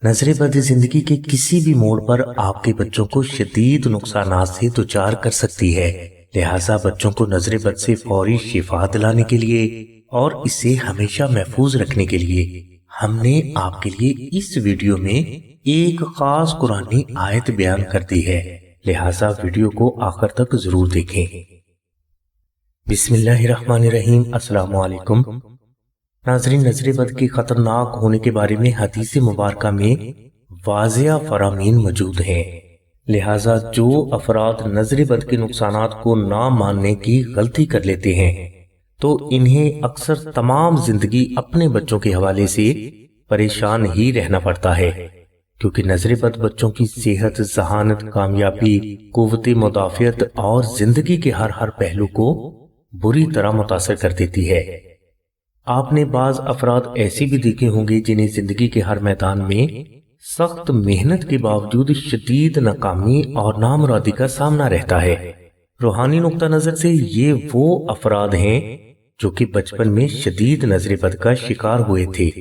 नजर बद जिंदगी के किसी भी मोड़ पर आपके बच्चों को शदीद नुकसानात से दुचार कर सकती है। लिहाजा बच्चों को नजर बद से फौरी शिफा दिलाने के लिए और इसे हमेशा महफूज रखने के लिए हमने आपके लिए इस वीडियो में एक खास कुरानी आयत बयान कर दी है। लिहाजा वीडियो को आखिर तक जरूर देखें। बिस्मिल्लाहिर्रहमानिर्रहीम। अस्सलाम वालेकुम नाज़रीन, नजर बद के खतरनाक होने के बारे में हदीस मुबारका में वाज़िया फरामीन मौजूद हैं। लिहाजा जो अफराद नजर बद के नुकसानात को ना मानने की गलती कर लेते हैं तो इन्हें अक्सर तमाम जिंदगी अपने बच्चों के हवाले से परेशान ही रहना पड़ता है, क्योंकि नजर बद बच्चों की सेहत, जहानत, कामयाबी, कुव्वत मुदाफियत और जिंदगी के हर पहलू को बुरी तरह मुतासर कर देती है। आपने बाज अफराद ऐसे भी देखे होंगे जिन्हें जिंदगी के हर मैदान में सख्त मेहनत के बावजूद शदीद नाकामी और नामुरादी का सामना रहता है। रूहानी नुक्ता नजर से ये वो अफराद हैं जो कि बचपन में शदीद नजर बद का शिकार हुए थे।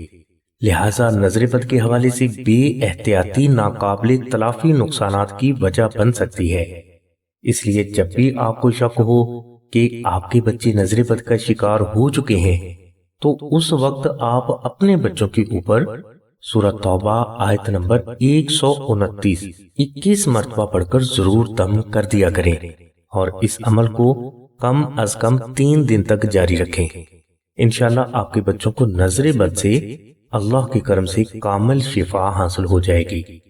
लिहाजा नजर बद के हवाले से बेएहतियाती नाकाबिले तलाफी नुकसानात की वजह बन सकती है। इसलिए जब भी आपको शक हो कि आपके बच्चे नजर बद का शिकार हो चुके हैं तो उस वक्त आप अपने बच्चों के ऊपर सूरह तौबा आयत नंबर 129 21 मरतबा पढ़कर जरूर दम कर दिया करें और इस अमल को कम अज कम 3 दिन तक जारी रखें। इंशाल्लाह आपके बच्चों को नजर बद से अल्लाह के करम से कामिल शिफा हासिल हो जाएगी।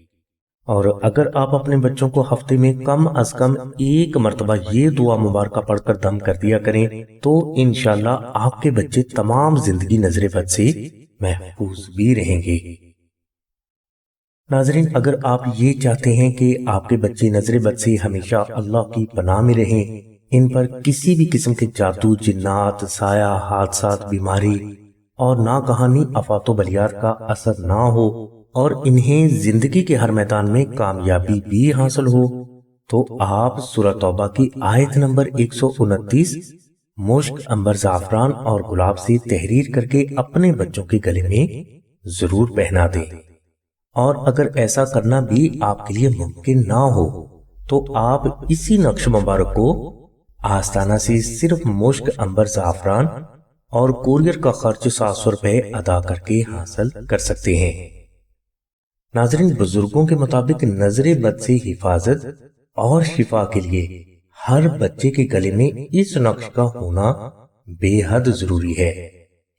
और अगर आप अपने बच्चों को हफ्ते में कम अज कम 1 मरतबा ये दुआ मुबारका पढ़कर दम कर दिया करें तो इंशाल्लाह आपके बच्चे तमाम जिंदगी नजर बद से महफूज भी रहेंगे। नाजरीन, अगर आप ये चाहते हैं कि आपके बच्चे नजर बद से हमेशा अल्लाह की पनाह में रहें, इन पर किसी भी किस्म के जादू, जिन्नात, साया, हादसात, बीमारी और ना कहानी अफातो बलियात का असर ना हो और इन्हें जिंदगी के हर मैदान में कामयाबी भी हासिल हो, तो आप सूरह तौबा की आयत नंबर 129 मुश्क, अंबर, जाफरान और गुलाब से तहरीर करके अपने बच्चों के गले में जरूर पहना दें। और अगर ऐसा करना भी आपके लिए मुमकिन ना हो तो आप इसी नक्श मुबारक को आस्ताना से सिर्फ मुश्क, अंबर, जाफरान और कोरियर का खर्च 700 रुपए अदा करके हासिल कर सकते हैं। नाजरीन, बुजुर्गों के मुताबिक नजर बद से हिफाजत और शिफा के लिए हर बच्चे के गले में इस नक्श का होना बेहद जरूरी है।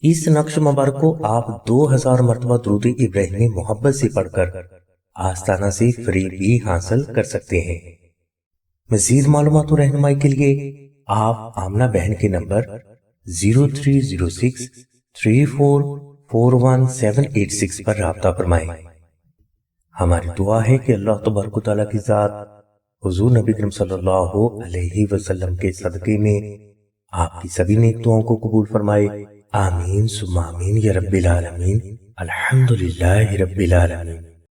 इस नक्श मुबारक को आप 2000 मरतबा दुरूद इब्राहिमी में मोहब्बत से पढ़कर आस्ताना से फ्री भी हासिल कर सकते हैं। मजीद मालूमात और रहनुमाई के लिए आप आमना बहन के नंबर 0306 3441 पर राब्ता फरमाएं। हमारी दुआ है कि अल्लाह तबारक व तआला की जात हुजूर नबी करीम सल्लल्लाहु अलैहि वसल्लम के सदके में आपकी सभी नेक दुआओं को कबूल फरमाए। आमीन सुम्मा आमीन या रब्बिल आलमीन। अल्हम्दुलिल्लाहि रब्बिल आलमीन।